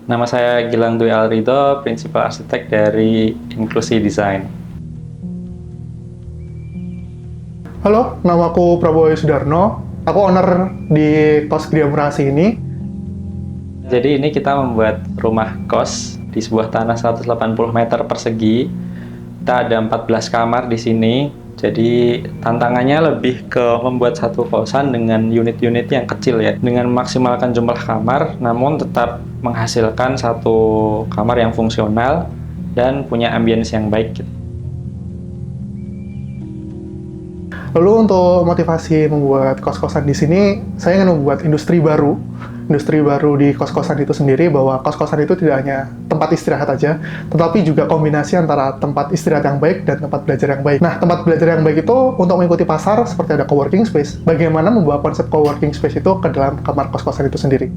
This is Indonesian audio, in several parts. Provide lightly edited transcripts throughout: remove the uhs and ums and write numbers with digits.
Nama saya Gilang Dwi Alrido, Prinsipal Arsitek dari Inklusi Design. Halo, namaku Prabowo Sudarno. Aku owner di Kos Gria Murasi ini. Jadi ini kita membuat rumah kos di sebuah tanah 180 meter persegi. Kita ada 14 kamar di sini. Jadi tantangannya lebih ke membuat satu kosan dengan unit-unit yang kecil ya, dengan memaksimalkan jumlah kamar, namun tetap menghasilkan satu kamar yang fungsional dan punya ambience yang baik gitu. Lalu untuk motivasi membuat kos-kosan di sini, saya ingin membuat industri baru di kos-kosan itu sendiri, bahwa kos-kosan itu tidak hanya tempat istirahat aja, tetapi juga kombinasi antara tempat istirahat yang baik dan tempat belajar yang baik. Nah, tempat belajar yang baik itu untuk mengikuti pasar seperti ada coworking space. Bagaimana membawa konsep coworking space itu ke dalam kamar kos-kosan itu sendiri?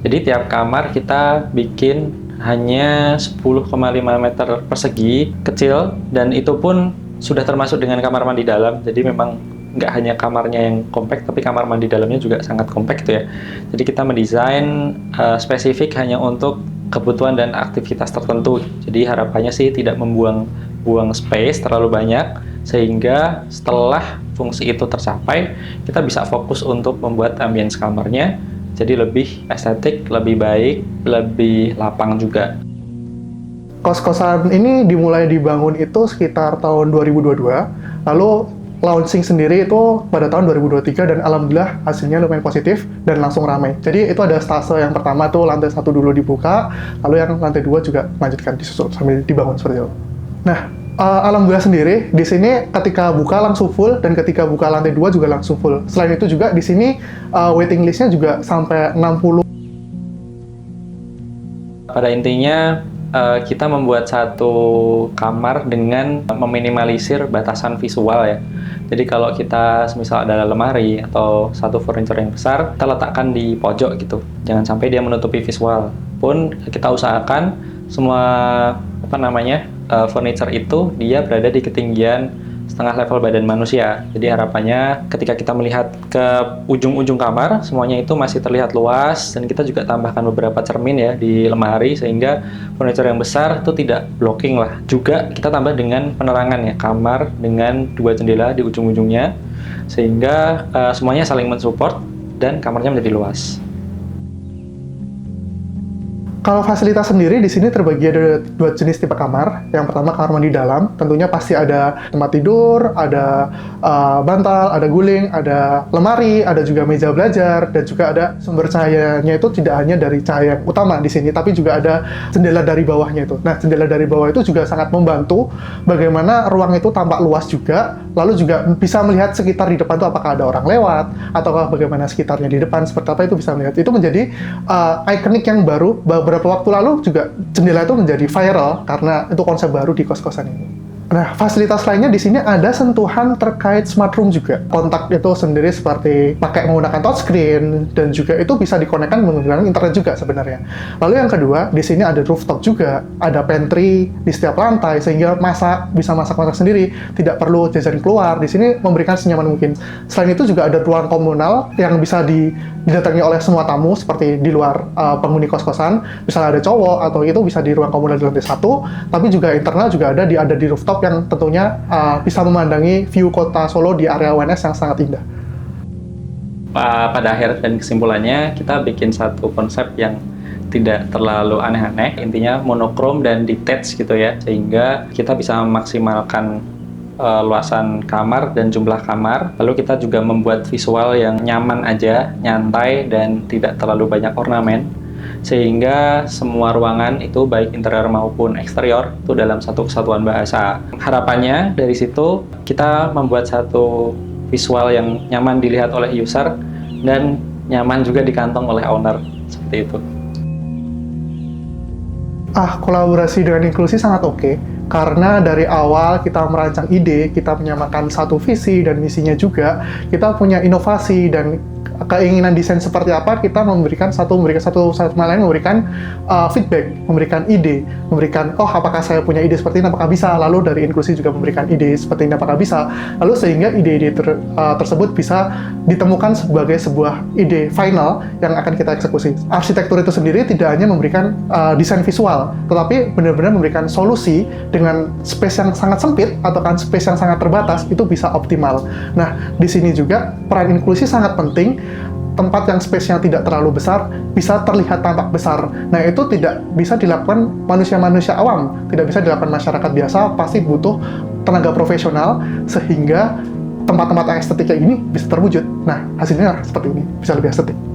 Jadi tiap kamar kita bikin hanya 10,5 meter persegi, kecil, dan itu pun sudah termasuk dengan kamar mandi dalam. Jadi memang nggak hanya kamarnya yang kompak, tapi kamar mandi dalamnya juga sangat kompak gitu ya. Jadi kita mendesain spesifik hanya untuk kebutuhan dan aktivitas tertentu. Jadi harapannya sih tidak membuang space terlalu banyak, sehingga setelah fungsi itu tercapai, kita bisa fokus untuk membuat ambience kamarnya jadi lebih estetik, lebih baik, lebih lapang juga. Kos-kosan ini dimulai dibangun itu sekitar tahun 2022, lalu launching sendiri itu pada tahun 2023, dan alhamdulillah hasilnya lumayan positif dan langsung ramai. Jadi itu ada stase yang pertama tuh lantai 1 dulu dibuka, lalu yang lantai 2 juga lanjutkan disusul sambil dibangun seperti itu. Nah, alhamdulillah sendiri di sini ketika buka langsung full, dan ketika buka lantai 2 juga langsung full. Selain itu juga di sini waiting listnya juga sampai 60. Pada intinya kita membuat satu kamar dengan meminimalisir batasan visual ya. Jadi kalau kita misal ada lemari atau satu furniture yang besar, kita letakkan di pojok gitu. Jangan sampai dia menutupi visual. Pun kita usahakan semua furniture itu dia berada di ketinggian setengah level badan manusia. Jadi harapannya ketika kita melihat ke ujung-ujung kamar, semuanya itu masih terlihat luas, dan kita juga tambahkan beberapa cermin ya di lemari, sehingga furniture yang besar itu tidak blocking lah. Juga kita tambah dengan penerangan ya, kamar dengan 2 jendela di ujung-ujungnya, sehingga semuanya saling mensupport dan kamarnya menjadi luas. Kalau fasilitas sendiri di sini terbagi ada 2 jenis tipe kamar. Yang pertama kamar mandi dalam, tentunya pasti ada tempat tidur, ada bantal, ada guling, ada lemari, ada juga meja belajar, dan juga ada sumber cahayanya itu tidak hanya dari cahaya yang utama di sini, tapi juga ada jendela dari bawahnya itu. Nah, jendela dari bawah itu juga sangat membantu bagaimana ruang itu tampak luas juga, lalu juga bisa melihat sekitar di depan itu apakah ada orang lewat, ataukah bagaimana sekitarnya di depan, seperti apa itu bisa melihat. Itu menjadi ikonik yang baru. Beberapa waktu lalu juga jendela itu menjadi viral karena itu konsep baru di kos-kosan ini. Nah, fasilitas lainnya di sini ada sentuhan terkait smart room juga. Kontak itu sendiri seperti pakai menggunakan touchscreen, dan juga itu bisa dikonekkan menggunakan internet juga sebenarnya. Lalu yang kedua, di sini ada rooftop juga, ada pantry di setiap lantai, sehingga bisa masak sendiri, tidak perlu jajan keluar. Di sini memberikan senyaman mungkin. Selain itu juga ada ruang komunal yang bisa didatangi oleh semua tamu, seperti di luar penghuni kos-kosan. Misalnya ada cowok, atau itu bisa di ruang komunal di lantai 1, tapi juga internal juga ada di rooftop yang tentunya bisa memandangi view kota Solo di area UNS yang sangat indah. Pada akhir dan kesimpulannya, kita bikin satu konsep yang tidak terlalu aneh-aneh, intinya monokrom dan detached gitu ya, sehingga kita bisa memaksimalkan luasan kamar dan jumlah kamar. Lalu kita juga membuat visual yang nyaman aja, nyantai, dan tidak terlalu banyak ornamen, sehingga semua ruangan itu baik interior maupun eksterior itu dalam satu kesatuan bahasa. Harapannya dari situ kita membuat satu visual yang nyaman dilihat oleh user dan nyaman juga dikantong oleh owner, seperti itu. Kolaborasi dengan inklusi sangat oke, karena dari awal kita merancang ide, kita menyamakan satu visi dan misinya juga, kita punya inovasi dan keinginan desain seperti apa, kita memberikan satu sama lain memberikan feedback, memberikan ide, memberikan apakah saya punya ide seperti ini, apakah bisa, lalu dari inklusi juga memberikan ide seperti ini, apakah bisa, lalu sehingga ide-ide tersebut bisa ditemukan sebagai sebuah ide final yang akan kita eksekusi. Arsitektur itu sendiri tidak hanya memberikan desain visual, tetapi benar-benar memberikan solusi dengan space yang sangat sempit atau kan space yang sangat terbatas itu bisa optimal. Nah, di sini juga peran inklusi sangat penting. Tempat yang space-nya tidak terlalu besar bisa terlihat tampak besar. Nah, itu tidak bisa dilakukan manusia-manusia awam, tidak bisa dilakukan masyarakat biasa, pasti butuh tenaga profesional sehingga tempat-tempat yang estetik kayak ini bisa terwujud. Nah, hasilnya seperti ini, bisa lebih estetik.